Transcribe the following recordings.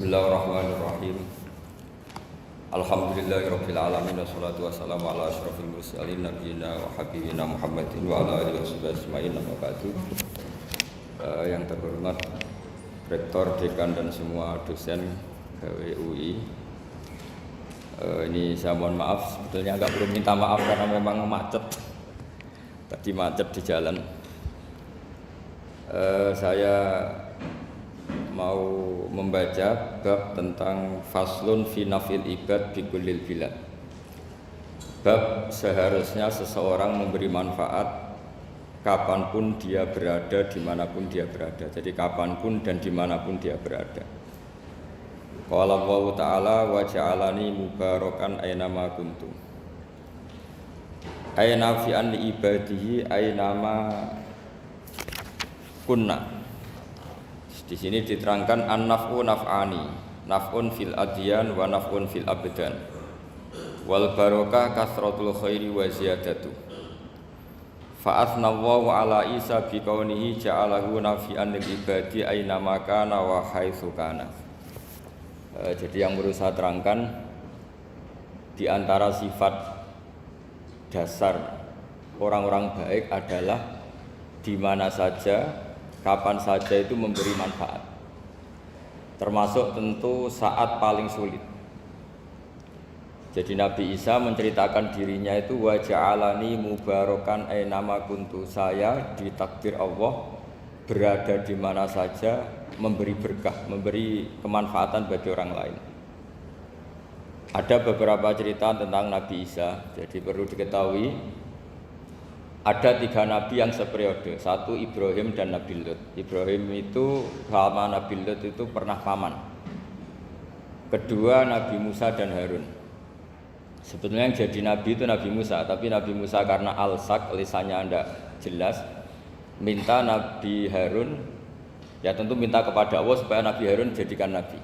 Bismillahirrahmanirrahim. Alhamdulillahirabbil alamin wassalatu wassalamu ala asyrofil mursalin nabiyina wa habibina Muhammadin wa ala alihi washabihi ajmain amma ba'du. Yang terhormat Rektor, Dekan dan semua dosen UI. Ini saya mohon maaf, sebetulnya agak belum minta maaf karena memang macet. Tadi macet di jalan. Saya mau membaca bab tentang faslun fi nafil ibad bi kullil bilad. Bab seharusnya seseorang memberi manfaat kapanpun dia berada, dimanapun dia berada. Jadi kapanpun dan dimanapun dia berada. Qala Allah Ta'ala wa ja'alani mubarakan aynama kuntu. Ayna fi an ibadihi aynama kunna. Di sini diterangkan an-naf'u naf'ani, naf'un fil adyan wa naf'un fil abdan. Wal barokah kasratul khairi wa ziyadatu. Fa athnallahu ala Isa bi kaunihi ja'alahu nafi'an lil ibadi aina makana wa haitsu kana. Jadi yang perlu saya terangkan di antara sifat dasar orang-orang baik adalah di mana saja, kapan saja itu memberi manfaat, termasuk tentu saat paling sulit. Jadi Nabi Isa menceritakan dirinya itu wa ja'alani mubarakan aynama kuntu, saya ditakdir Allah berada di mana saja memberi berkah, memberi kemanfaatan bagi orang lain. Ada beberapa cerita tentang Nabi Isa, jadi perlu diketahui ada 3 nabi yang seperiode. Satu Ibrahim dan Nabi Lut. Ibrahim itu sama Nabi Lut itu pernah paman. Kedua Nabi Musa dan Harun. Sebetulnya yang jadi nabi itu Nabi Musa, tapi Nabi Musa karena alsak, lisannya tidak jelas, minta Nabi Harun, ya tentu minta kepada Allah supaya Nabi Harun jadikan nabi.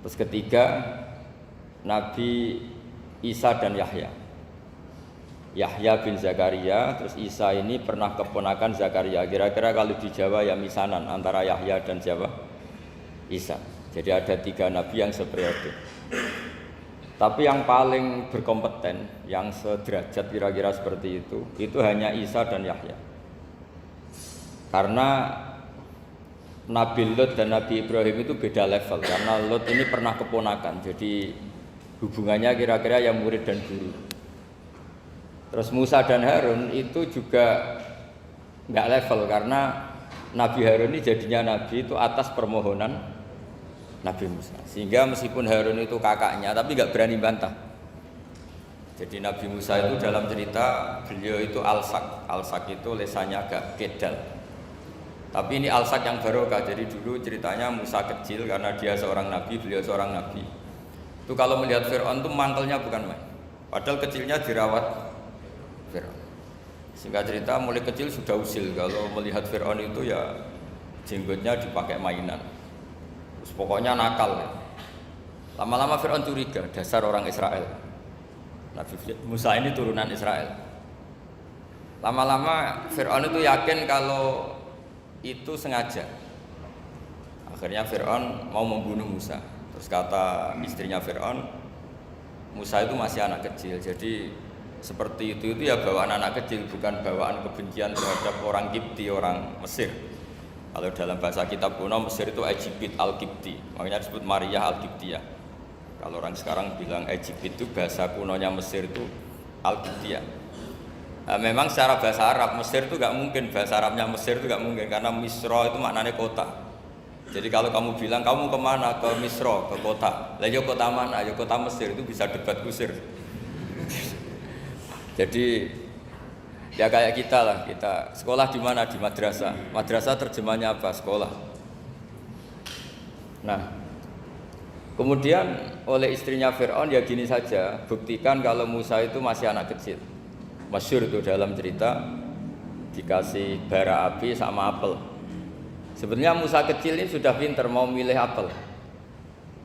Terus ketiga Nabi Isa dan Yahya. Yahya bin Zakaria, terus Isa ini pernah keponakan Zakaria. Kira-kira kalau di Jawa ya misanan antara Yahya dan Jawa Isa. Jadi ada 3 nabi yang seperiode. Tapi yang paling berkompeten, yang sederajat kira-kira seperti itu hanya Isa dan Yahya. Karena Nabi Lut dan Nabi Ibrahim itu beda level. Karena Lut ini pernah keponakan, jadi hubungannya kira-kira yang murid dan guru. Terus Musa dan Harun itu juga nggak level karena Nabi Harun ini jadinya nabi itu atas permohonan Nabi Musa. Sehingga meskipun Harun itu kakaknya tapi nggak berani bantah. Jadi Nabi Musa itu dalam cerita beliau itu alsak. Alsak itu lesannya agak kedal. Tapi ini alsak yang barokah. Jadi dulu ceritanya Musa kecil karena dia seorang nabi, beliau seorang nabi. Itu kalau melihat Fir'aun itu mantelnya bukan main. Padahal kecilnya dirawat Fir'aun. Singkat cerita mulai kecil sudah usil kalau melihat Fir'aun itu ya jenggotnya dipakai mainan. Terus pokoknya nakal ya. Lama-lama Fir'aun curiga, dasar orang Israel. Nabi Musa ini turunan Israel. Lama-lama Fir'aun itu yakin kalau itu sengaja. Akhirnya Fir'aun mau membunuh Musa. Terus kata istrinya Fir'aun, Musa itu masih anak kecil, jadi seperti itu ya bawaan anak kecil, bukan bawaan kebencian terhadap orang Kipti, orang Mesir. Kalau dalam bahasa kitab kuno Mesir itu Egypt al-Kipti, makanya disebut Maria al-Kiptiyah. Kalau orang sekarang bilang Egypt itu bahasa kunonya Mesir itu al-Kiptiyah. Nah, memang secara bahasa Arab Mesir itu gak mungkin, bahasa Arabnya Mesir itu gak mungkin karena Misro itu maknanya kota. Jadi kalau kamu bilang kamu kemana, ke Misro, ke kota, lah ya kota mana, ya kota Mesir, itu bisa debat kusir. Jadi ya kayak kita lah, kita sekolah di mana? Di madrasah. Madrasah terjemahnya apa? Sekolah. Nah, kemudian oleh istrinya Fir'aun ya gini saja, buktikan kalau Musa itu masih anak kecil. Masyhur itu dalam cerita dikasih bara api sama apel. Sebenarnya Musa kecil ini sudah pintar mau milih apel.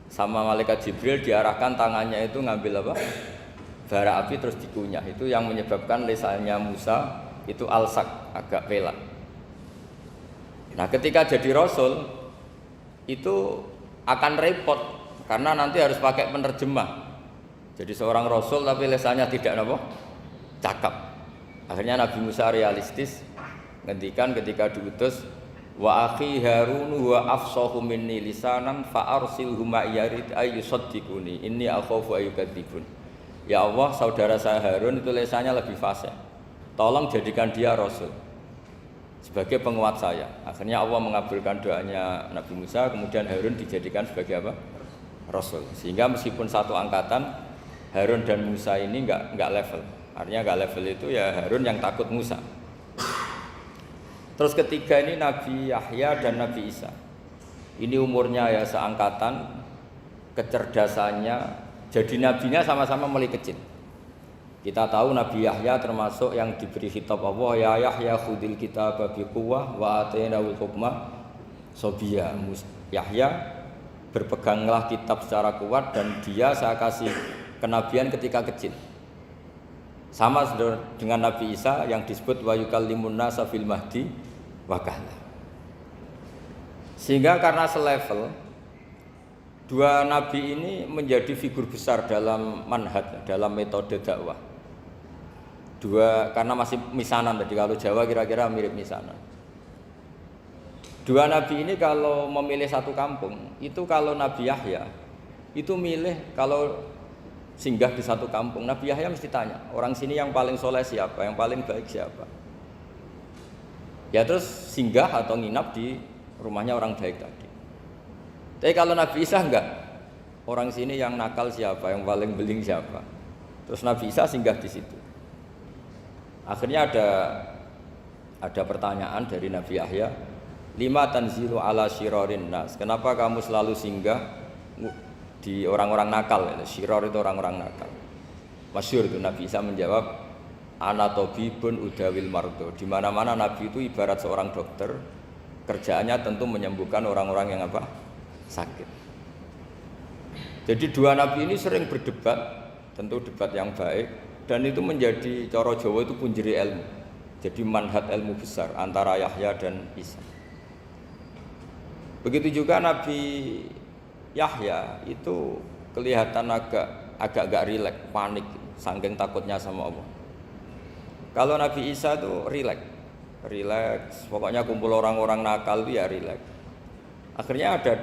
Sama malaikat Jibril diarahkan tangannya itu ngambil apa? Bara api terus dikunyah. Itu yang menyebabkan lisannya Musa itu alsak, agak pelak. Nah ketika jadi Rasul itu akan repot karena nanti harus pakai penerjemah. Jadi seorang rasul tapi lesannya tidak apa? Cakap. Akhirnya Nabi Musa realistis ngendikan ketika diutus wa akhi Harun wa afsahu minni lisanan fa arsilhu ma yarid ayyusaddiquni inni akhafu ayyukadzibun. Ya Allah, saudara saya Harun itu lesannya lebih fasih. Tolong jadikan dia rasul sebagai penguat saya. Akhirnya Allah mengabulkan doanya Nabi Musa, kemudian Harun dijadikan sebagai apa? Rasul. Sehingga meskipun satu angkatan, Harun dan Musa ini enggak level. Artinya enggak level itu ya Harun yang takut Musa. Terus ketiga ini Nabi Yahya dan Nabi Isa. Ini umurnya ya seangkatan, kecerdasannya, jadi nabinya sama-sama mulai kecil. Kita tahu Nabi Yahya termasuk yang diberi khitab Allah, ya Yahya khudil kitaba biquwwah wa atainahul hukma sobiyya. Yahya berpeganglah kitab secara kuat dan dia saya kasih kenabian ketika kecil. Sama dengan Nabi Isa yang disebut wa yukallimun nasa fil mahdi wa kahla. Sehingga karena selevel, dua nabi ini menjadi figur besar dalam manhaj, dalam metode dakwah. Dua karena masih misanan tadi, kalau Jawa kira-kira mirip misanan. Dua nabi ini kalau memilih satu kampung, itu kalau Nabi Yahya itu milih kalau singgah di satu kampung, Nabi Yahya mesti tanya, orang sini yang paling soleh siapa, yang paling baik siapa. Ya terus singgah atau nginap di rumahnya orang baik tadi. Tapi kalau Nabi Isa enggak, orang sini yang nakal siapa, yang paling beling siapa. Terus Nabi Isa singgah di situ. Akhirnya ada pertanyaan dari Nabi Yahya, lima tanzilu ala syirarin nas. Kenapa kamu selalu singgah di orang-orang nakal? Syiror itu orang-orang nakal. Masyhur itu Nabi Isa menjawab, ana tabibun udawil mardo. Di mana-mana Nabi itu ibarat seorang dokter, kerjaannya tentu menyembuhkan orang-orang yang apa? Sakit. Jadi dua nabi ini sering berdebat, tentu debat yang baik, dan itu menjadi cara Jawa itu punjeri ilmu. Jadi manhaj ilmu besar antara Yahya dan Isa. Begitu juga Nabi Yahya itu kelihatan agak rileks, panik, saking takutnya sama Allah. Kalau Nabi Isa itu rileks, pokoknya kumpul orang-orang nakal itu ya rileks. Akhirnya ada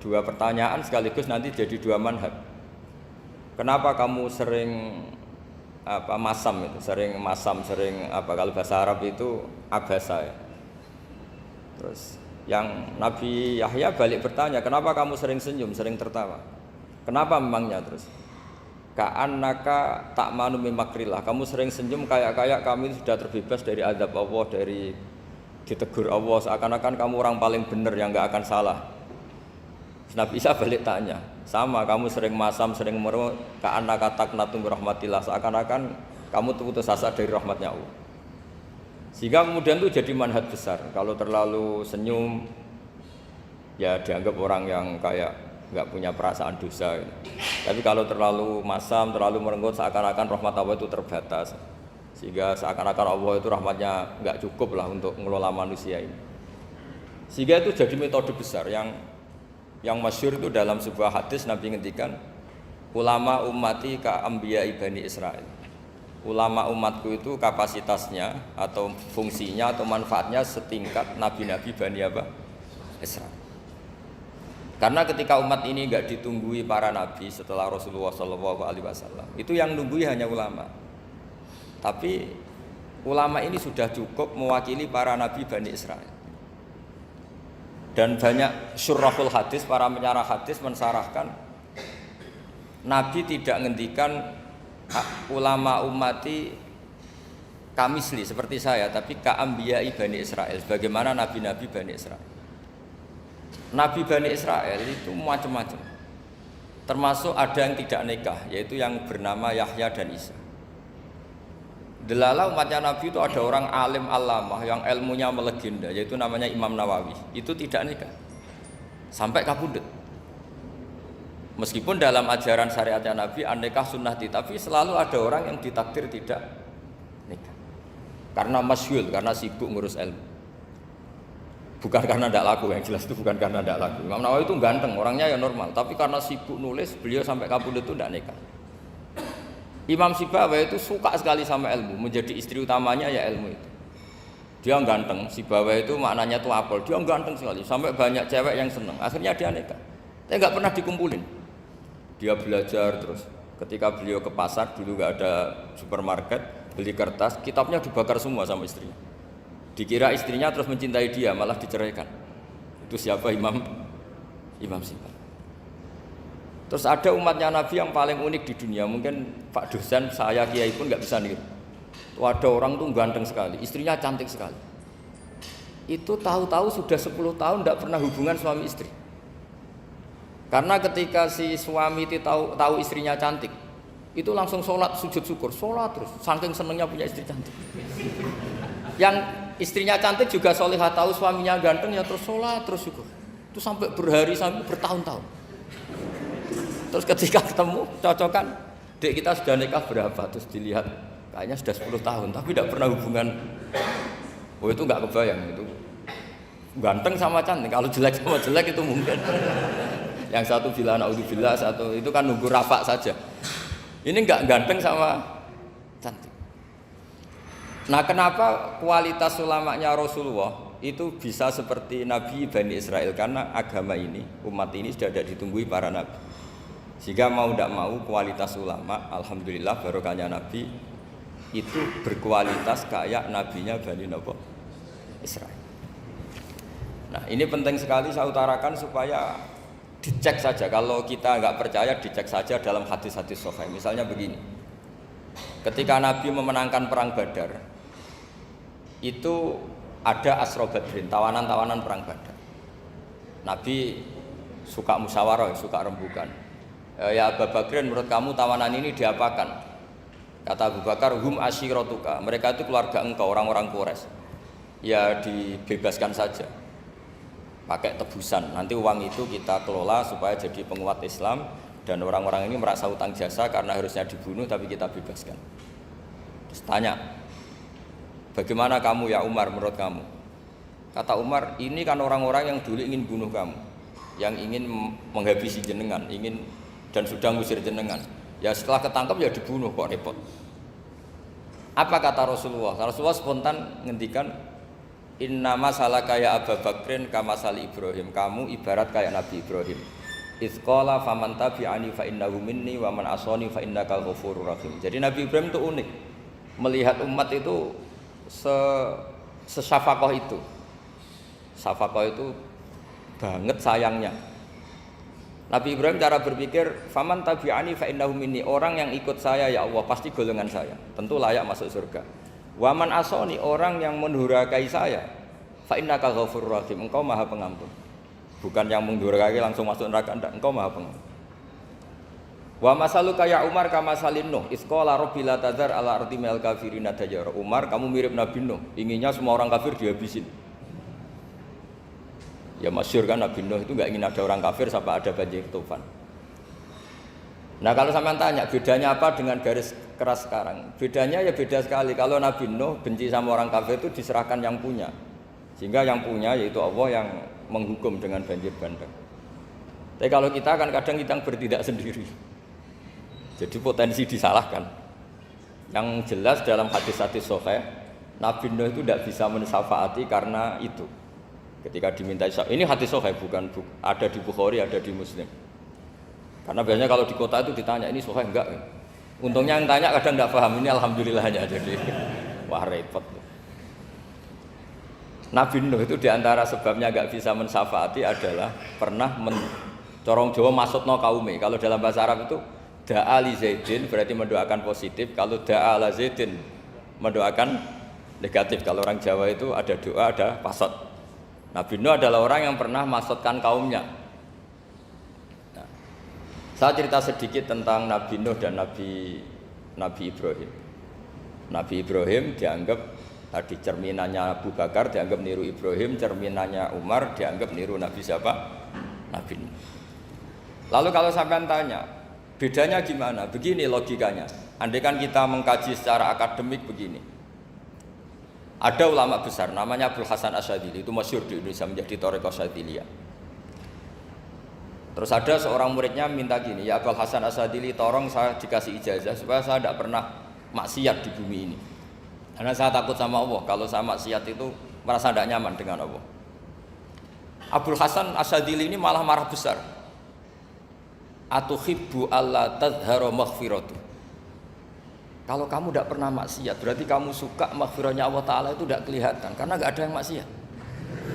dua pertanyaan sekaligus nanti jadi dua manhaj. Kenapa kamu sering masam itu, sering kalau bahasa Arab itu abasa ya. Terus yang Nabi Yahya balik bertanya, kenapa kamu sering senyum, sering tertawa? Kenapa memangnya? Terus ka'annaka ta'manu min makrillah, kamu sering senyum kayak kamu sudah terbebas dari azab Allah, dari ditegur Allah, seakan-akan kamu orang paling benar yang enggak akan salah. Nabi Isa balik tanya, sama kamu sering masam, sering merut, ka'annaka taqnatu min rahmatillah, seakan-akan kamu putus asa dari rahmatnya Allah. Sehingga kemudian itu jadi manhaj besar. Kalau terlalu senyum, ya dianggap orang yang kayak nggak punya perasaan dosa. Tapi kalau terlalu masam, terlalu merenggut, seakan-akan rahmat Allah itu terbatas. Sehingga seakan-akan Allah itu rahmatnya nggak cukup lah untuk mengelola manusia ini. Sehingga itu jadi metode besar yang masyhur itu dalam sebuah hadis Nabi ngendikan, ulama ummati ka anbiya Bani Israil. Ulama umatku itu kapasitasnya atau fungsinya atau manfaatnya setingkat nabi-nabi Bani Israil. Karena ketika umat ini enggak ditunggui para nabi setelah Rasulullah SAW, itu yang nunggui hanya ulama. Tapi ulama ini sudah cukup mewakili para nabi Bani Israil. Dan banyak syurahul hadis, para penyarah hadis mensarahkan, Nabi tidak ngendikan ulama ummati kamisli seperti saya, tapi ka'ambiyai Bani Israil, bagaimana nabi-nabi Bani Israil. Nabi Bani Israil itu macam-macam, termasuk ada yang tidak nikah, yaitu yang bernama Yahya dan Isa. Delala umatnya Nabi itu ada orang alim alamah yang ilmunya melegenda, yaitu namanya Imam Nawawi. Itu tidak nikah sampai kabudut. Meskipun dalam ajaran syariatnya Nabi an-nikah sunnati, tapi selalu ada orang yang ditakdir tidak nikah karena masyhul, karena sibuk ngurus ilmu. Bukan karena tidak laku, yang jelas itu bukan karena tidak laku. Imam Nawawi itu ganteng, orangnya ya normal, tapi karena sibuk nulis, beliau sampai kabur itu tidak nikah. Imam Sibawayh itu suka sekali sama ilmu, menjadi istri utamanya ya ilmu itu. Dia ganteng, Sibawayh itu maknanya tuh apel, dia ganteng sekali, sampai banyak cewek yang seneng. Akhirnya dia nikah, tapi nggak pernah dikumpulin. Dia belajar terus. Ketika beliau ke pasar, dulu nggak ada supermarket, beli kertas, kitabnya dibakar semua sama istrinya. Dikira istrinya terus mencintai dia, malah diceraikan. Itu siapa? Imam Sibawayh. Terus ada umatnya Nabi yang paling unik di dunia, mungkin Pak dosen, saya kiai pun nggak bisa niru. Itu ada orang tuh ganteng sekali, istrinya cantik sekali. Itu tahu-tahu sudah 10 tahun tidak pernah hubungan suami istri. Karena ketika si suami itu tahu istrinya cantik, itu langsung sholat sujud syukur, sholat terus, saking senengnya punya istri cantik. Yang istrinya cantik juga solihah, tahu suaminya ganteng ya terus sholat terus syukur. Itu sampai berhari sampai bertahun-tahun. Terus ketika ketemu cocokan, dek kita sudah nikah berapa? Terus dilihat kayaknya sudah 10 tahun tapi tidak pernah hubungan. Oh itu nggak kebayang itu. Ganteng sama cantik, kalau jelek sama jelek itu mungkin. Yang satu bilang naudzubillah, satu itu kan nunggu rafa saja. Ini nggak ganteng sama cantik. Nah kenapa kualitas ulamanya Rasulullah itu bisa seperti Nabi Bani Israel? Karena agama ini, umat ini sudah tidak ditunggui para nabi. Sehingga mau tidak mau kualitas ulama, alhamdulillah barokahnya Nabi itu berkualitas kayak nabinya Bani Israel. Nah ini penting sekali saya utarakan supaya dicek saja. Kalau kita nggak percaya, dicek saja dalam hadis-hadis sahih. Misalnya begini, ketika Nabi memenangkan perang Badar, itu ada Asra Badrin, tawanan-tawanan perang Badar. Nabi suka musyawarah, suka rembukan. Ya Abu Bakrin, menurut kamu tawanan ini diapakan? Kata Abu Bakar, hum asyiratuka, mereka itu keluarga engkau, orang-orang Quraisy. Ya dibebaskan saja, pakai tebusan. Nanti uang itu kita kelola supaya jadi penguat Islam, dan orang-orang ini merasa utang jasa karena harusnya dibunuh tapi kita bebaskan. Terus tanya, bagaimana kamu ya Umar, menurut kamu? Kata Umar, ini kan orang-orang yang dulu ingin bunuh kamu, yang ingin menghabisi jenengan, ingin dan sudah ngusir jenengan. Ya setelah ketangkap ya dibunuh, kok repot. Apa kata Rasulullah? Rasulullah spontan ngendikan, inna masalaka ya Abu Bakrin kama sali Ibrahim, kamu ibarat kayak Nabi Ibrahim. Izqala faman tabi'ani fa innahu minni wa man asani fa innakal ghafurur rahim. Jadi Nabi Ibrahim itu unik. Melihat umat itu sesyafakoh itu. Syafakoh itu banget sayangnya. Nabi Ibrahim cara berpikir, faman tabi'ani fa innahu minni, orang yang ikut saya ya Allah pasti golongan saya, tentu layak masuk surga. Wa man asani, orang yang mendurhakai saya, fa innakal ghafurur rahim, engkau Maha Pengampun. Bukan yang mendurhakai langsung masuk neraka, enggak, engkau Maha Pengampun. Wa masaluka ya Umar kama salin Nuh, isqala rabbi la tadzar ala ardi minal kafirina dajjara. Umar, kamu mirip Nabi Nuh, inginnya semua orang kafir dihabisin. Ya masyhur kan Nabi Nuh itu enggak ingin ada orang kafir sampai ada banjir tufan. Nah kalau sampean tanya bedanya apa dengan garis keras sekarang? Bedanya ya beda sekali. Kalau Nabi Nuh benci sama orang kafir itu diserahkan yang punya. Sehingga yang punya yaitu Allah yang menghukum dengan banjir bandang. Tapi kalau kita kan kadang kita bertindak sendiri. Jadi potensi disalahkan. Yang jelas dalam hadis-hadis sahih, Nabi Nuh itu tidak bisa mensyafaati karena itu. Ketika diminta ini hadis sahih, bukan ada di Bukhari, ada di Muslim. Karena biasanya kalau di kota itu ditanya ini sahih enggak. Untungnya yang tanya kadang enggak paham, ini alhamdulillahnya jadi wah repot. Nabi Nuh itu diantara sebabnya enggak bisa mensyafaati adalah pernah corong Jawa maksudno kaume. Kalau dalam bahasa Arab itu da'a li Zaidin berarti mendoakan positif, kalau da'a la Zaidin mendoakan negatif. Kalau orang Jawa itu ada doa, ada pasot. Nabi Nuh adalah orang yang pernah maksudkan kaumnya. Nah, saya cerita sedikit tentang Nabi Nuh dan Nabi Ibrahim. Nabi Ibrahim dianggap tadi cerminannya Abu Bakar, dianggap niru Ibrahim, cerminannya Umar, dianggap niru Nabi siapa? Nabi Nuh. Lalu kalau sampean tanya, bedanya gimana? Begini logikanya. Andai kan kita mengkaji secara akademik begini. Ada ulama besar namanya Abdul Hasan Asyadzili, itu masyhur di Indonesia menjadi Thariqah Asyadziliyah. Terus ada seorang muridnya minta gini, ya Abdul Hasan Asyadzili, tolong saya dikasih ijazah supaya saya tidak pernah maksiat di bumi ini. Karena saya takut sama Allah, kalau saya maksiat itu merasa tidak nyaman dengan Allah. Abdul Hasan Asyadzili ini malah marah besar. Atuhibbu alla tadhhara maghfiratu. Kalau kamu tidak pernah maksiat, berarti kamu suka maghfirahnya Allah Ta'ala itu tidak kelihatan, karena nggak ada yang maksiat.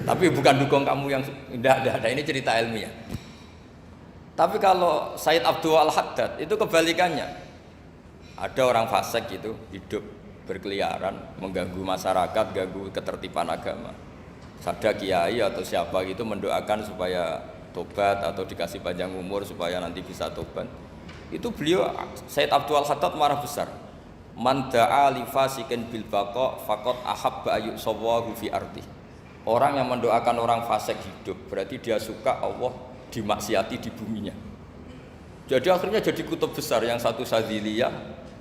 Tapi bukan dukung kamu yang tidak ada, ini cerita ilmiah. Tapi kalau Sayyid Abdul Al-Haddad itu kebalikannya. Ada orang fasik gitu, hidup berkeliaran, mengganggu masyarakat, ganggu ketertiban agama. Ada kiai atau siapa gitu mendoakan supaya tobat atau dikasih panjang umur supaya nanti bisa tobat. Itu beliau Sayyid Abdul Al-Haddad marah besar. Man da'a li fasikin bil baqa faqad ahabba ayu sawahu fi ardi. Orang yang mendoakan orang fasik hidup berarti dia suka Allah dimaksiati di buminya. Jadi akhirnya jadi kutub besar, yang satu Sadziliyah,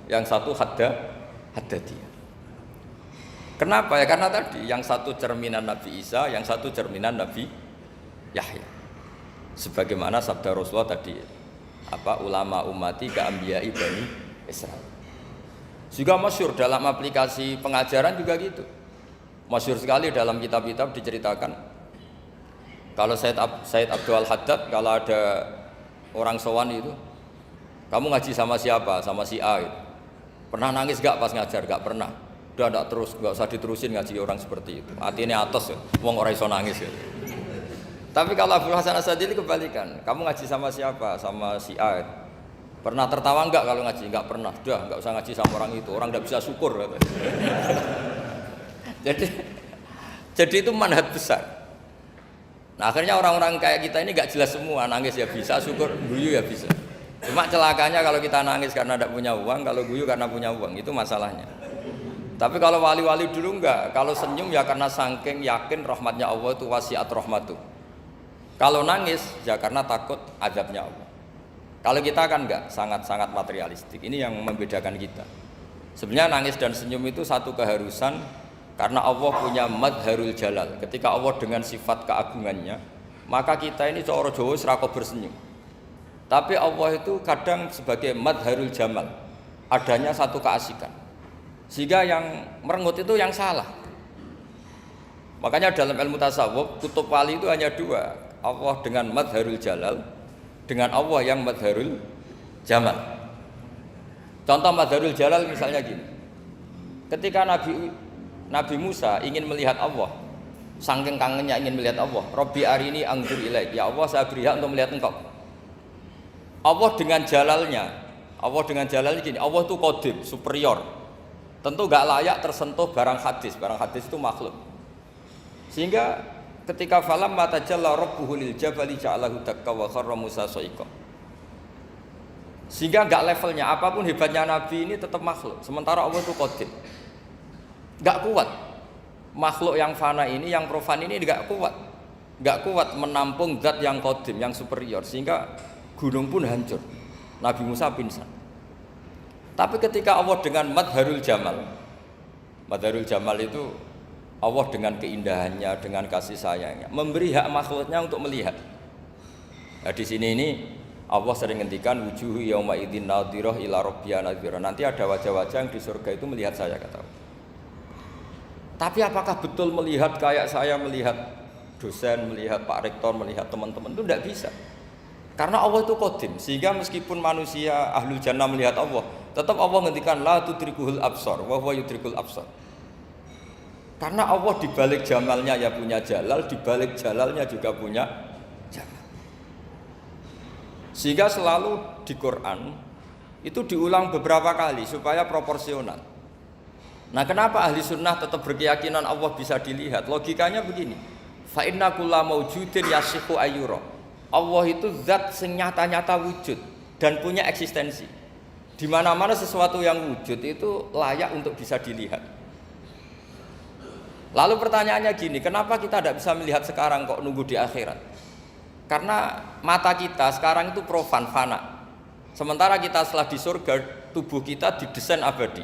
yang satu Haddadiyah. Kenapa ya? Karena tadi yang satu cerminan Nabi Isa, yang satu cerminan Nabi Yahya. Sebagaimana sabda Rasulullah tadi, ulama ummati ka anbiya'i bani Israil. Juga masyhur dalam aplikasi pengajaran juga gitu. Masyhur sekali dalam kitab-kitab diceritakan. Kalau Sayyid Abdul Al-Haddad, kalau ada orang sowan itu, kamu ngaji sama siapa? Sama si A gitu. Pernah nangis gak pas ngajar? Gak pernah. Udah gak terus, gak usah diterusin ngaji orang seperti itu. Hatinya atos ya, wong ora iso nangis ya. Tapi kalau Abdul Hasan Asyadzili kebalikan, kamu ngaji sama siapa? Sama si A gitu. Pernah tertawa enggak kalau ngaji? Enggak pernah. Udah, enggak usah ngaji sama orang itu. Orang enggak bisa syukur. Jadi itu manhaj besar. Nah, akhirnya orang-orang kayak kita ini enggak jelas semua. Nangis ya bisa, syukur, guyu ya bisa. Cuma celakanya kalau kita nangis karena tidak punya uang, kalau guyu karena punya uang, itu masalahnya. Tapi kalau wali-wali dulu enggak. Kalau senyum ya karena saking yakin rahmatnya Allah itu wasiat rahmatu. Kalau nangis ya karena takut azabnya Allah. Kalau kita kan enggak, sangat-sangat materialistik. Ini yang membedakan kita. Sebenarnya nangis dan senyum itu satu keharusan karena Allah punya madharul jalal. Ketika Allah dengan sifat keagungannya, maka kita ini coro Jawa serako bersenyum. Tapi Allah itu kadang sebagai madharul jamal, adanya satu keasikan. Sehingga yang merengut itu yang salah. Makanya dalam ilmu tasawuf, kutub wali itu hanya dua. Allah dengan madharul jalal, dengan Allah yang madharul jamal. Contoh madharul jalal misalnya gini. Ketika Nabi Musa ingin melihat Allah, saking kangennya ingin melihat Allah, Rabbi arini anzur ilaik, ya Allah saya beri hak untuk melihat engkau. Allah dengan jalalnya gini, Allah itu qadim, superior. Tentu gak layak tersentuh barang hadis itu makhluk. Sehingga ketika falam matajalla rabbuhu lil jabali ja'alahu dakka wa kharra Musa sa'iqa. Sehingga enggak levelnya, apapun hebatnya Nabi ini tetap makhluk. Sementara Allah itu qadim. Enggak kuat. Makhluk yang fana ini, yang profan ini enggak kuat. Enggak kuat menampung zat yang qadim, yang superior, sehingga gunung pun hancur. Nabi Musa pingsan. Tapi ketika Allah dengan madharul jamal itu Allah dengan keindahannya, dengan kasih sayangnya, memberi hak makhluknya untuk melihat. Nah, di sini ini Allah sering ngendikan wujuhu yauma idzin nadhirah ila rabbiha nadhirah. Nanti ada wajah-wajah yang di surga itu melihat saya, kata Allah. Tapi apakah betul melihat kayak saya melihat dosen, melihat Pak Rektor, melihat teman-teman? Itu tidak bisa. Karena Allah itu qadim, sehingga meskipun manusia ahlul jannah melihat Allah, tetap Allah ngendikan la tudrikuhul absar wa huwa yudrikul absar. Karena Allah di balik jamalnya ya punya jalal, di balik jalalnya juga punya jamal. Sehingga selalu di Quran itu diulang beberapa kali supaya proporsional. Nah, kenapa ahli sunnah tetap berkeyakinan Allah bisa dilihat? Logikanya begini. Fa inna kulla maujudin yasihu ayyura. Allah itu zat yang nyata-nyata wujud dan punya eksistensi. Di mana-mana sesuatu yang wujud itu layak untuk bisa dilihat. Lalu pertanyaannya gini, kenapa kita tidak bisa melihat sekarang kok nunggu di akhirat? Karena mata kita sekarang itu profan, fana. Sementara kita setelah di surga, tubuh kita didesain abadi.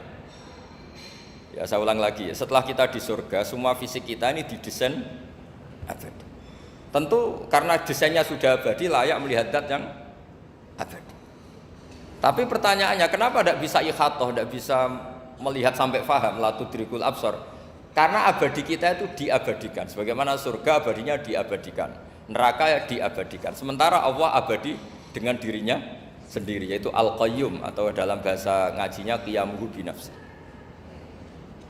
Ya saya ulang lagi, setelah kita di surga, semua fisik kita ini didesain abadi. Tentu karena desainnya sudah abadi, layak melihat zat yang abadi. Tapi pertanyaannya, kenapa tidak bisa ikhatoh, tidak bisa melihat sampai faham, la tudrikul absar? Karena abadi kita itu diabadikan. Sebagaimana surga abadinya diabadikan, neraka diabadikan. Sementara Allah abadi dengan dirinya sendiri, yaitu Al-Qayyum, atau dalam bahasa ngajinya qiyamuhu binafsi.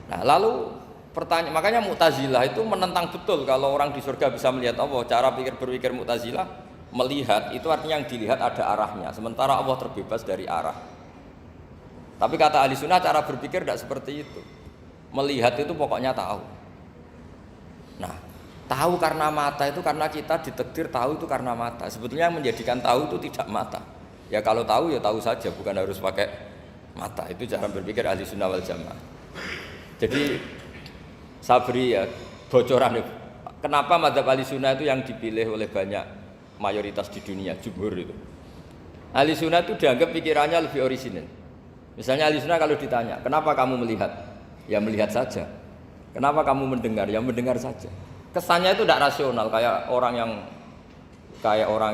Nah, lalu pertanyaan, makanya Mu'tazilah itu menentang betul kalau orang di surga bisa melihat Allah. Cara berpikir Mu'tazilah, melihat itu artinya yang dilihat ada arahnya, sementara Allah terbebas dari arah. Tapi kata ahli sunnah cara berpikir tidak seperti itu. Melihat itu pokoknya tahu. Nah, tahu karena mata itu karena kita ditakdir tahu itu karena mata. Sebetulnya yang menjadikan tahu itu tidak mata. Ya kalau tahu ya tahu saja, bukan harus pakai mata. Itu cara berpikir ahli sunnah wal jamaah. Jadi saya beri ya bocoran. Kenapa mazhab ahli sunnah itu yang dipilih oleh banyak mayoritas di dunia, jumhur itu. Ahli sunnah itu dianggap pikirannya lebih orisinal. Misalnya ahli sunnah kalau ditanya, kenapa kamu melihat? Ya melihat saja. Kenapa kamu mendengar? Ya mendengar saja. Kesannya itu tidak rasional, kayak orang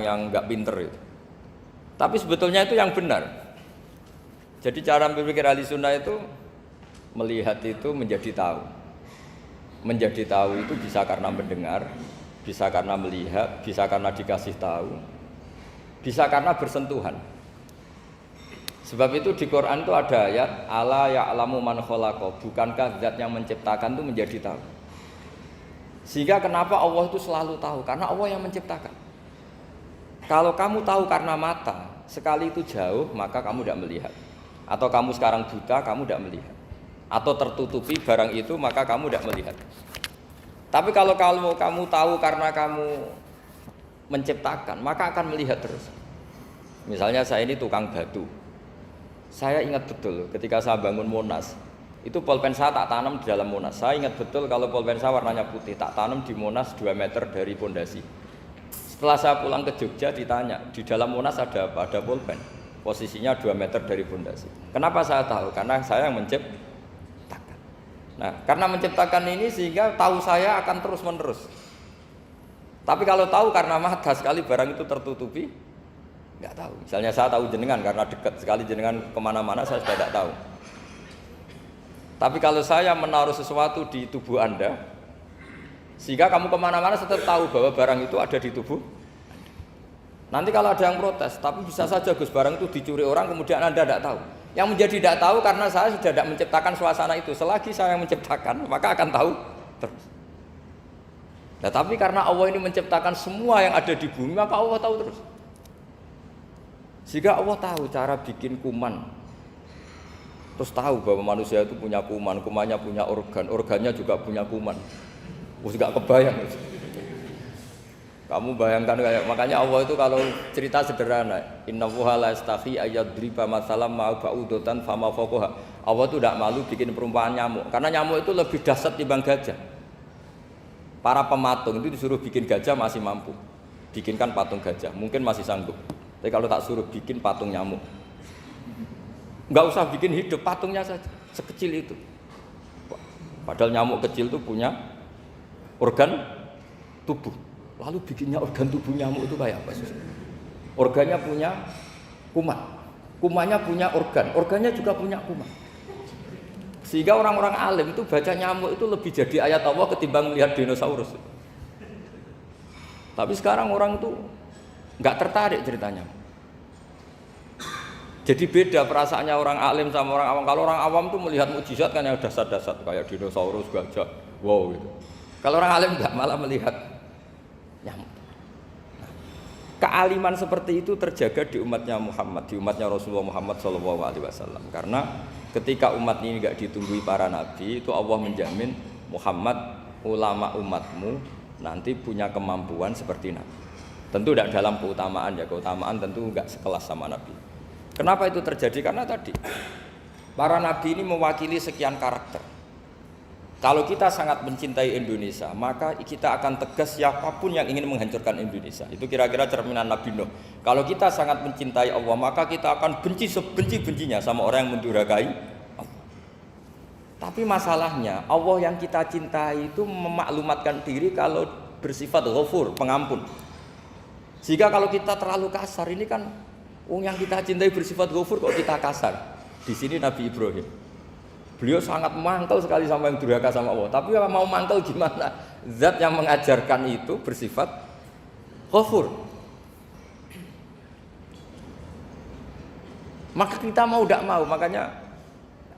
yang nggak pinter itu. Tapi sebetulnya itu yang benar. Jadi cara berpikir ahli sunnah itu melihat itu menjadi tahu. Menjadi tahu itu bisa karena mendengar, bisa karena melihat, bisa karena dikasih tahu, bisa karena bersentuhan. Sebab itu di Quran itu ada ayat ala ya'lamu man khalaqa, bukankah zat yang menciptakan itu menjadi tahu. Sehingga kenapa Allah itu selalu tahu? Karena Allah yang menciptakan. Kalau kamu tahu karena mata, sekali itu jauh, maka kamu tidak melihat. Atau kamu sekarang buta, kamu tidak melihat. Atau tertutupi barang itu, maka kamu tidak melihat. Tapi kalau kamu tahu karena kamu menciptakan, maka akan melihat terus. Misalnya saya ini tukang batu. Saya ingat betul ketika saya bangun Monas, itu pulpen saya tak tanam di dalam Monas. Saya ingat betul kalau pulpen saya warnanya putih, tak tanam di Monas 2 meter dari pondasi. Setelah saya pulang ke Jogja ditanya, di dalam Monas ada apa? Ada pulpen. Posisinya 2 meter dari pondasi. Kenapa saya tahu? Karena saya yang menciptakan. Nah, karena menciptakan ini sehingga tahu saya akan terus menerus. Tapi kalau tahu karena mata, sekali barang itu tertutupi, nggak tahu. Misalnya saya tahu jenengan karena dekat sekali jenengan kemana-mana saya sudah tidak tahu. Tapi kalau saya menaruh sesuatu di tubuh Anda, sehingga kamu kemana-mana tetap tahu bahwa barang itu ada di tubuh Anda. Nanti kalau ada yang protes, tapi bisa saja Gus barang itu dicuri orang kemudian Anda tidak tahu. Yang menjadi tidak tahu karena saya sudah tidak menciptakan suasana itu. Selagi saya yang menciptakan, maka akan tahu terus. Nah, tapi karena Allah ini menciptakan semua yang ada di bumi, maka Allah tahu terus. Sehingga Allah tahu cara bikin kuman. Terus tahu bahwa manusia itu punya kuman, kumannya punya organ, organnya juga punya kuman. Wes gak kebayang. Kamu bayangkan kayak makanya Allah itu kalau cerita sederhana, innallaha la yastahi ayyadriba masalam ma ba'udatan fama fawqaha. Allah itu tidak malu bikin perumpamaan nyamuk, karena nyamuk itu lebih dahsyat dibanding gajah. Para pematung itu disuruh bikin gajah masih mampu. Bikinkan patung gajah, mungkin masih sanggup. Tapi kalau tak suruh bikin patung nyamuk, nggak usah bikin hidup, patungnya saja sekecil itu. Padahal nyamuk kecil itu punya organ tubuh. Lalu bikinnya organ tubuh nyamuk itu kayak apa sih? Organnya punya kuman, kumannya punya organ, organnya juga punya kuman. Sehingga orang-orang alim itu baca nyamuk itu lebih jadi ayat Allah ketimbang melihat dinosaurus. Tapi sekarang orang itu nggak tertarik ceritanya. Jadi beda perasaannya orang alim sama orang awam. Kalau orang awam tuh melihat mukjizat kan yang dasar-dasar kayak dinosaurus, gajah, wow gitu. Kalau orang alim nggak, malah melihat nyamuk. Nah, kealiman seperti itu terjaga di umatnya Muhammad, di umatnya Rasulullah Muhammad SAW. Karena ketika umat ini nggak ditunggui para nabi, itu Allah menjamin Muhammad, ulama umatmu nanti punya kemampuan seperti nabi. Tentu tidak dalam keutamaan ya, keutamaan tentu enggak sekelas sama Nabi. Kenapa itu terjadi? Karena tadi para Nabi ini mewakili sekian karakter. Kalau kita sangat mencintai Indonesia, maka kita akan tegas siapapun yang ingin menghancurkan Indonesia. Itu kira-kira cerminan Nabi Nuh. Kalau kita sangat mencintai Allah, maka kita akan benci sebenci-bencinya sama orang yang mendurhakai Allah. Tapi masalahnya Allah yang kita cintai itu memaklumatkan diri kalau bersifat Ghafur, pengampun. Jika kalau kita terlalu kasar ini kan yang kita cintai bersifat Ghafur kok kita kasar. Di sini Nabi Ibrahim. Beliau sangat mangkel sekali sama yang durhaka sama Allah. Tapi mau mangkel gimana? Zat yang mengajarkan itu bersifat Ghafur. Maka kita mau tidak mau, makanya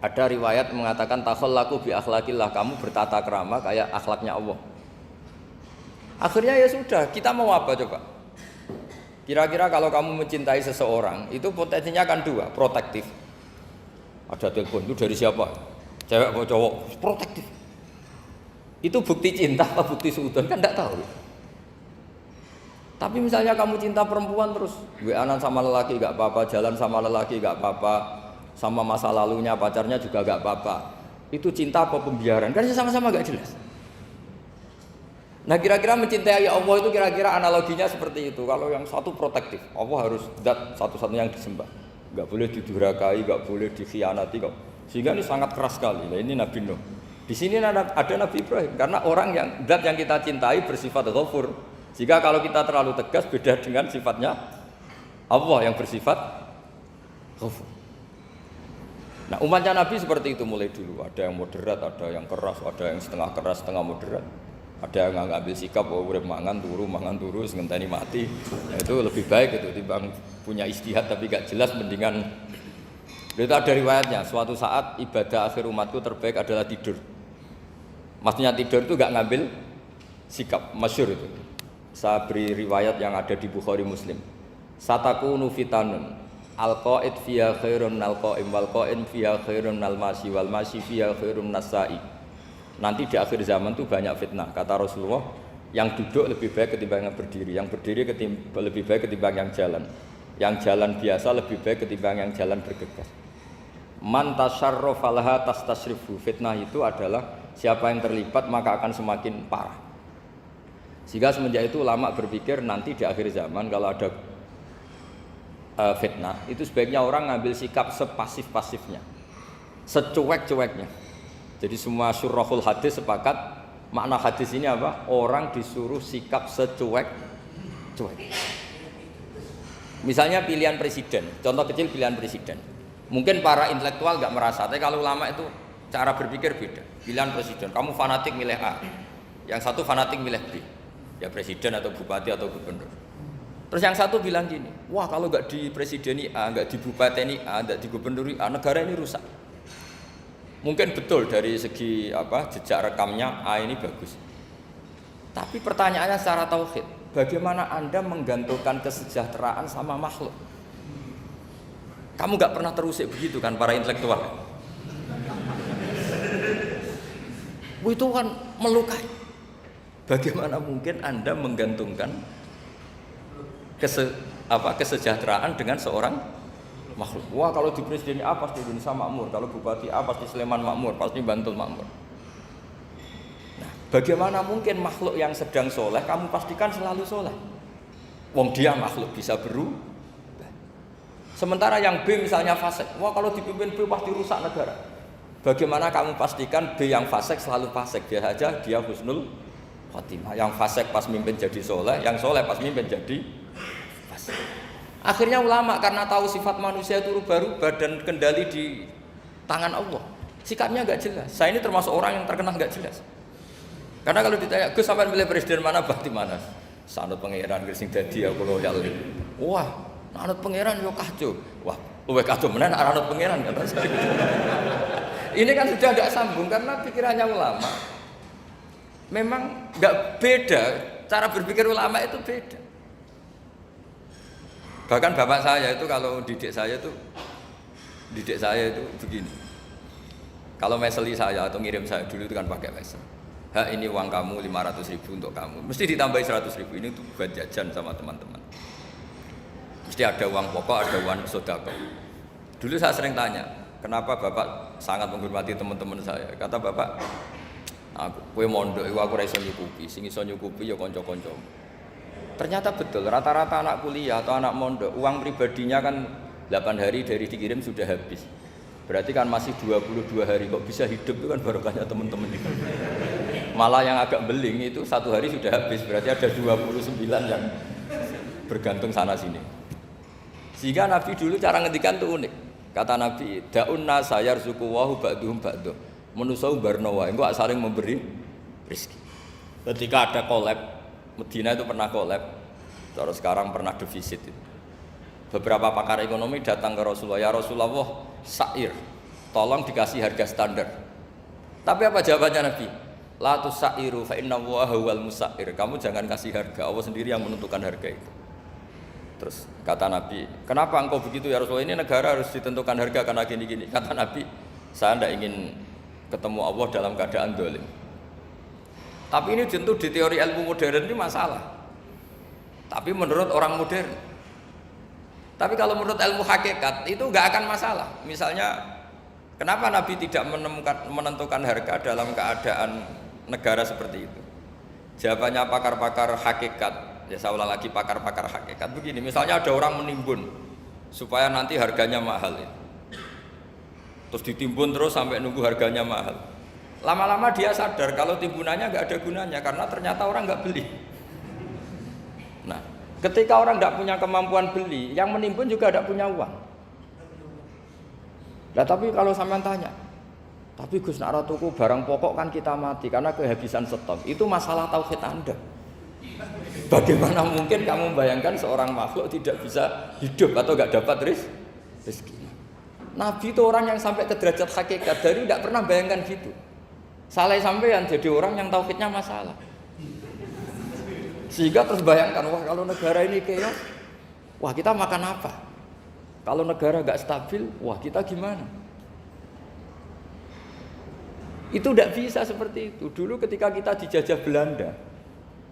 ada riwayat mengatakan takhallaku bi akhlaqillah, kamu bertata krama kayak akhlaknya Allah. Akhirnya ya sudah, kita mau apa coba? Kira-kira kalau kamu mencintai seseorang itu potensinya kan dua, protektif. Ada telepon itu dari siapa? Cewek atau cowok? Protektif. Itu bukti cinta apa bukti suudon kan tidak tahu. Tapi misalnya kamu cinta perempuan terus WA-an sama lelaki gak apa-apa, jalan sama lelaki gak apa-apa, sama masa lalunya pacarnya juga gak apa-apa. Itu cinta apa pembiaran? Kan sama-sama gak jelas. Nah kira-kira mencintai Allah itu kira-kira analoginya seperti itu. Kalau yang satu protektif, Allah harus zat satu-satunya yang disembah. Gak boleh didurhakai, gak boleh dikhianati. Sehingga ini sangat keras sekali. Nah ini Nabi Nuh. Di sini ada Nabi Ibrahim. Karena orang yang zat yang kita cintai bersifat Ghafur. Jika kalau kita terlalu tegas beda dengan sifatnya Allah yang bersifat Ghafur. Nah umatnya Nabi seperti itu mulai dulu. Ada yang moderat, ada yang keras, ada yang setengah keras, setengah moderat. Ada yang ngambil sikap, urip mangan turu, ngenteni mati. Nah, itu lebih baik itu timbang punya istihad tapi gak jelas mendingan. Itu ada riwayatnya. Suatu saat ibadah akhir umatku terbaik adalah tidur. Maksudnya tidur itu gak ngambil sikap, masyhur itu. Saya beri riwayat yang ada di Bukhari Muslim. Satakunu fitanun al-qaid fiha khairun al-qaim wal qaim fiha khairun al-masyi wal masyi fiha khairun nasai. Nanti di akhir zaman itu banyak fitnah, kata Rasulullah. Yang duduk lebih baik ketimbang yang berdiri, yang berdiri lebih baik ketimbang yang jalan biasa lebih baik ketimbang yang jalan bergegas. Man tasyarrafa laha tastasrifu. Fitnah itu adalah siapa yang terlibat maka akan semakin parah. Sehingga semenjak itu ulama berpikir nanti di akhir zaman kalau ada fitnah itu sebaiknya orang ngambil sikap sepasif-pasifnya, secuek-cueknya. Jadi semua syurahul hadis sepakat makna hadis ini apa? Orang disuruh sikap secuek-cuek. Misalnya pilihan presiden, contoh kecil pilihan presiden. Mungkin para intelektual nggak merasa, tapi kalau ulama itu cara berpikir beda. Pilihan presiden, kamu fanatik milih A, yang satu fanatik milih B. Ya presiden atau bupati atau gubernur. Terus yang satu bilang gini, wah kalau nggak di presideni A, nggak di bupati A, nggak di gubernur A, negara ini rusak. Mungkin betul dari segi jejak rekamnya A ini bagus. Tapi pertanyaannya secara tauhid, bagaimana Anda menggantungkan kesejahteraan sama makhluk? Kamu nggak pernah terusik begitu kan para intelektual? Itu kan melukai. Bagaimana mungkin Anda menggantungkan kesejahteraan dengan seorang makhluk? Wah kalau di presiden A pasti Indonesia makmur, kalau bupati A pasti Sleman makmur, pasti Bantul makmur. Nah, bagaimana mungkin makhluk yang sedang soleh kamu pastikan selalu soleh? Wong dia makhluk bisa berubah. Sementara yang B misalnya fasik, wah kalau dipimpin B pasti rusak negara. Bagaimana kamu pastikan B yang fasik selalu fasik? Dia saja dia husnul khotimah. Yang fasik pas mimpin jadi soleh, yang soleh pas mimpin jadi fasik. Akhirnya ulama karena tahu sifat manusia itu rubah-rubah dan kendali di tangan Allah, sikapnya nggak jelas. Saya ini termasuk orang yang terkenal nggak jelas. Karena kalau ditanya, Gus sampai milih presiden mana, bakti mana? Sanut pangeran Gresing dadi aku loyal. Wah, anut pangeran yo kacau. Wah, luwih kacau menan anut pangeran kata saya. Ini kan sudah nggak sambung karena pikirannya ulama. Memang nggak beda, cara berpikir ulama itu beda. Bahkan bapak saya itu kalau didik saya itu begini. Kalau meseli saya atau ngirim saya dulu itu kan pakai mesel. Ini uang kamu 500.000 untuk kamu. Mesti ditambahi 100.000 ini untuk buat jajan sama teman-teman. Mesti ada uang pokok, ada uang sodako. Dulu saya sering tanya, kenapa bapak sangat menghormati teman-teman saya? Kata bapak, kowe mondok iku aku ora iso nyukupi, sing iso nyukupi ya kanca-kanca. Ternyata betul, rata-rata anak kuliah atau anak mondok, uang pribadinya kan 8 hari dari dikirim sudah habis. Berarti kan masih 22 hari, kok bisa hidup itu kan barokahnya teman-teman. Malah yang agak beling itu 1 hari sudah habis, berarti ada 29 yang bergantung sana sini. Sehingga Nabi dulu cara ngendikan tuh unik. Kata Nabi, da'un nasa yarzuqu wahu ba'duhum ba'duh. Manusa barno wae, engko saling memberi rezeki. Ketika ada collab, Medina itu pernah collab. Terus sekarang pernah defisit itu. Beberapa pakar ekonomi datang ke Rasulullah, ya Rasulullah, sa'ir, tolong dikasih harga standar. Tapi apa jawabannya Nabi? La tusairu fa inna Allaha huwal musair. Kamu jangan kasih harga, Allah sendiri yang menentukan harga itu. Terus kata Nabi, kenapa engkau begitu ya Rasulullah? Ini negara harus ditentukan harga karena gini-gini. Kata Nabi, saya tidak ingin ketemu Allah dalam keadaan dolim. Tapi ini tentu di teori ilmu modern ini masalah. Tapi menurut orang modern. Tapi kalau menurut ilmu hakikat itu nggak akan masalah. Misalnya, kenapa Nabi tidak menentukan harga dalam keadaan negara seperti itu? Jawabannya pakar-pakar hakikat, ya saya ulang lagi pakar-pakar hakikat begini. Misalnya ada orang menimbun supaya nanti harganya mahal, ya. Terus ditimbun terus sampai nunggu harganya mahal. Lama-lama dia sadar kalau timbunannya nggak ada gunanya karena ternyata orang nggak beli. Nah, ketika orang tidak punya kemampuan beli, yang menimbun juga tidak punya uang. Nah, tapi kalau sampean tanya, tapi Gus nak tuku barang pokok kan kita mati karena kehabisan stok. Itu masalah tauhid Anda. Bagaimana mungkin kamu membayangkan seorang makhluk tidak bisa hidup atau nggak dapat rezeki? Nabi itu orang yang sampai ke derajat hakikat, dari tidak pernah bayangkan gitu. Salah sampean jadi orang yang tauhidnya masalah. Sehingga terus bayangkan, wah kalau negara ini keos, wah kita makan apa? Kalau negara gak stabil, wah kita gimana? Itu tidak bisa seperti itu. Dulu ketika kita dijajah Belanda,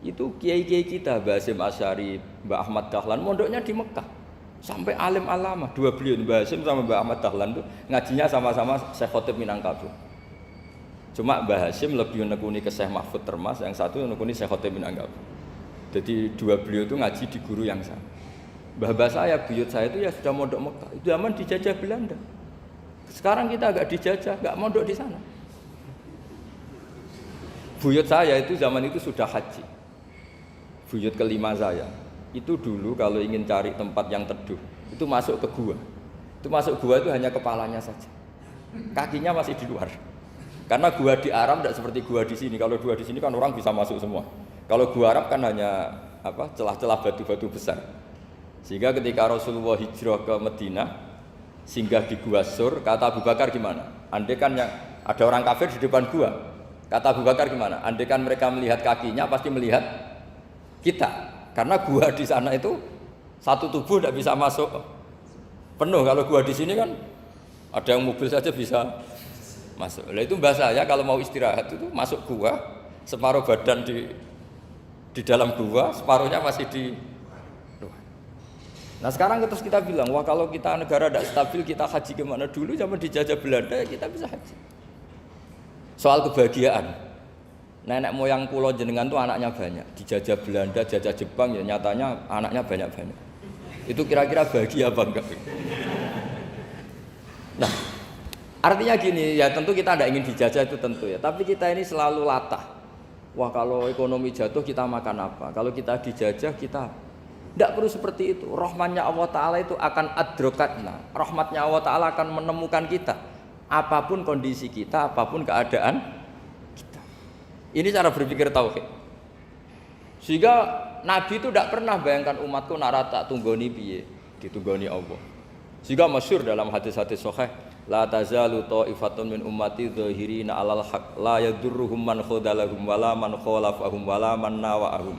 itu kiai-kiai kita, Mbah Hasyim Asy'ari, Mbah Ahmad Dahlan, mondoknya di Mekah. Sampai alim alama, dua beliau, Mbah Hasyim sama Mbah Ahmad Dahlan itu ngajinya sama-sama Syekh Khotib Minangkabau. Cuma Mbah Hasyim lebih menekuni ke Syekh Mahfud Termas, yang satu menekuni Syekh Khotib Minangkabau. Jadi dua beliau itu ngaji di guru yang sama. Mbah saya, buyut saya itu ya sudah mondok Mekah. Itu zaman dijajah Belanda. Sekarang kita agak dijajah, enggak mondok di sana. Buyut saya itu zaman itu sudah haji. Buyut kelima saya. Itu dulu kalau ingin cari tempat yang teduh, itu masuk ke gua. Itu masuk gua itu hanya kepalanya saja. Kakinya masih di luar. Karena gua di Arab tidak seperti gua di sini. Kalau gua di sini kan orang bisa masuk semua. Kalau gua Arab kan hanya celah-celah batu-batu besar. Sehingga ketika Rasulullah hijrah ke Madinah, singgah di Gua Sur, kata Abu Bakar gimana? Andai kan yang ada orang kafir di depan gua, kata Abu Bakar gimana? Andai kan mereka melihat kakinya, pasti melihat kita. Karena gua di sana itu satu tubuh tidak bisa masuk penuh. Kalau gua di sini kan ada yang mobil saja bisa masuk. Nah itu bahasa saya kalau mau istirahat itu masuk gua, separuh badan di dalam gua, separuhnya masih di luar. Nah sekarang terus kita bilang, wah kalau kita negara tidak stabil kita haji kemana? Dulu zaman dijajah Belanda kita bisa haji. Soal kebahagiaan, nenek moyang pulau jenengan tuh anaknya banyak. Dijajah Belanda, jajah Jepang ya nyatanya anaknya banyak-banyak. Itu kira-kira bahagia apa enggak? Nah artinya gini, ya tentu kita tidak ingin dijajah itu tentu ya. Tapi kita ini selalu latah. Wah kalau ekonomi jatuh kita makan apa? Kalau kita dijajah kita tidak perlu seperti itu. Rahmatnya Allah Ta'ala itu akan adrokatna. Rahmatnya Allah Ta'ala akan menemukan kita. Apapun kondisi kita, apapun keadaan kita. Ini cara berpikir tauhid. Sehingga Nabi itu tidak pernah bayangkan umatku narata tunggoni piye, ditunggoni Allah. Sehingga masyhur dalam hadis-hadis sahih, la tazalu ta'ifatun min ummati dzahirina 'alal haq la yadurruhum man khadalahum wala man khalafahum wala man nawa'ahum.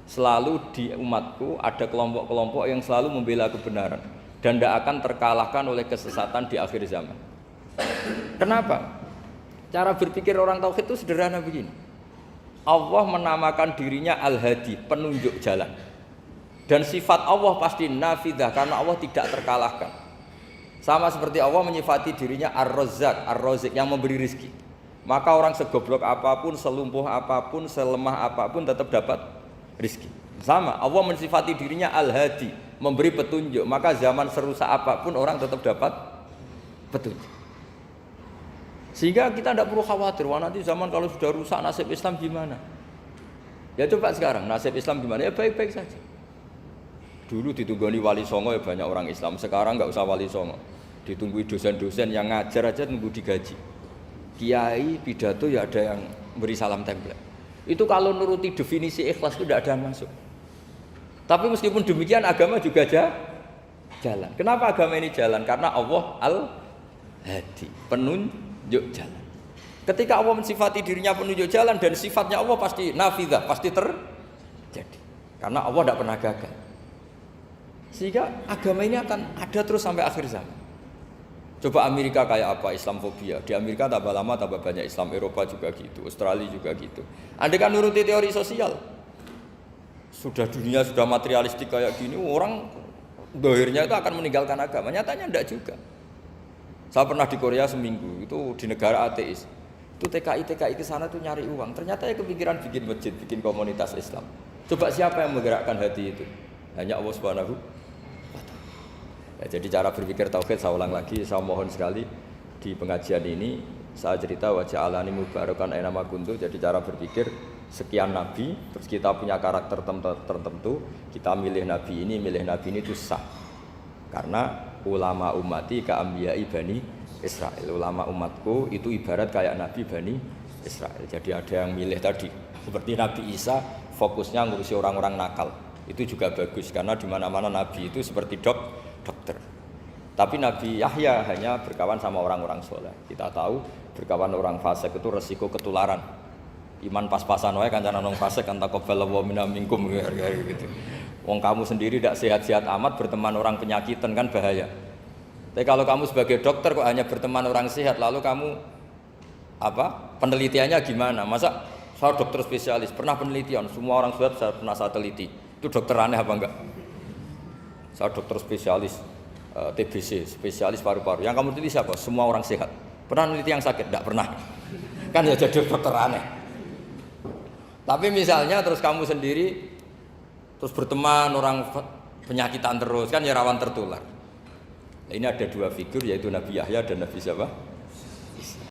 Selalu di umatku ada kelompok-kelompok yang selalu membela kebenaran dan tidak akan terkalahkan oleh kesesatan di akhir zaman. Kenapa? Cara berpikir orang tauhid itu sederhana begini. Allah menamakan dirinya Al-Hadi, penunjuk jalan. Dan sifat Allah pasti nafidah karena Allah tidak terkalahkan. Sama seperti Allah menyifati dirinya Ar-Razzaq, Ar-Razik yang memberi rezeki. Maka orang segoblok apapun, selumpuh apapun, selemah apapun tetap dapat rezeki. Sama, Allah mensifati dirinya Al-Hadi, memberi petunjuk. Maka zaman serusak apapun orang tetap dapat petunjuk. Sehingga kita tidak perlu khawatir, wah nanti zaman kalau sudah rusak nasib Islam gimana? Ya coba sekarang nasib Islam gimana? Ya baik-baik saja. Dulu ditunggoni wali songo ya banyak orang Islam. Sekarang nggak usah wali songo, ditunggu dosen-dosen yang ngajar aja tunggu digaji. Kiai pidato ya ada yang beri salam tempel. Itu kalau nuruti definisi ikhlas itu tidak ada yang masuk. Tapi meskipun demikian agama juga jalan. Kenapa agama ini jalan? Karena Allah Al-Hadi, penunjuk jalan. Ketika Allah mensifati dirinya penunjuk jalan dan sifatnya Allah pasti nafidah, pasti terjadi. Karena Allah tidak pernah gagal. Sehingga agama ini akan ada terus sampai akhir zaman. Coba Amerika kayak apa, Islamfobia. Di Amerika tambah lama tambah banyak Islam, Eropa juga gitu, Australia juga gitu. Andai kan nuruti teori sosial, sudah dunia sudah materialistik kayak gini, orang dohirnya itu akan meninggalkan agama. Nyatanya tidak juga. Saya pernah di Korea seminggu, itu di negara ateis. Itu TKI ke sana tuh nyari uang. Ternyata ya kepikiran bikin masjid, bikin komunitas Islam. Coba siapa yang menggerakkan hati itu? Hanya Allah Subhanahu wa Ta'ala. Ya, jadi cara berpikir tauhid saya ulang lagi, saya mohon sekali di pengajian ini saya cerita wajah alani mubarakan aina ma kuntu. Jadi cara berpikir sekian nabi, terus kita punya karakter tertentu, kita milih nabi ini itu sah. Karena ulama ummati ka ambiyai bani Israel, ulama umatku itu ibarat kayak nabi bani Israel. Jadi ada yang milih tadi, seperti Nabi Isa fokusnya ngurusi orang-orang nakal. Itu juga bagus karena di mana-mana nabi itu seperti dokter. Tapi Nabi Yahya hanya berkawan sama orang-orang soleh. Kita tahu berkawan orang fasik itu resiko ketularan. Iman pas-pasan wae kancanan wong fasik kan taqabbalallahu minna minkum gitu. Wong kamu sendiri tidak sehat-sehat amat berteman orang penyakitan kan bahaya. Tapi kalau kamu sebagai dokter kok hanya berteman orang sehat, lalu kamu penelitiannya gimana? Masa saya dokter spesialis, pernah penelitian, semua orang sehat saya pernah saya teliti. Itu dokter aneh apa enggak? Saya dokter spesialis TBC, spesialis paru-paru. Yang kamu teliti siapa? Semua orang sehat. Pernah meneliti yang sakit? Enggak pernah. Kan ya jadi dokter aneh. Tapi misalnya terus kamu sendiri terus berteman orang penyakitan terus, kan ya rawan tertular. Ini ada dua figur yaitu Nabi Yahya dan Nabi siapa?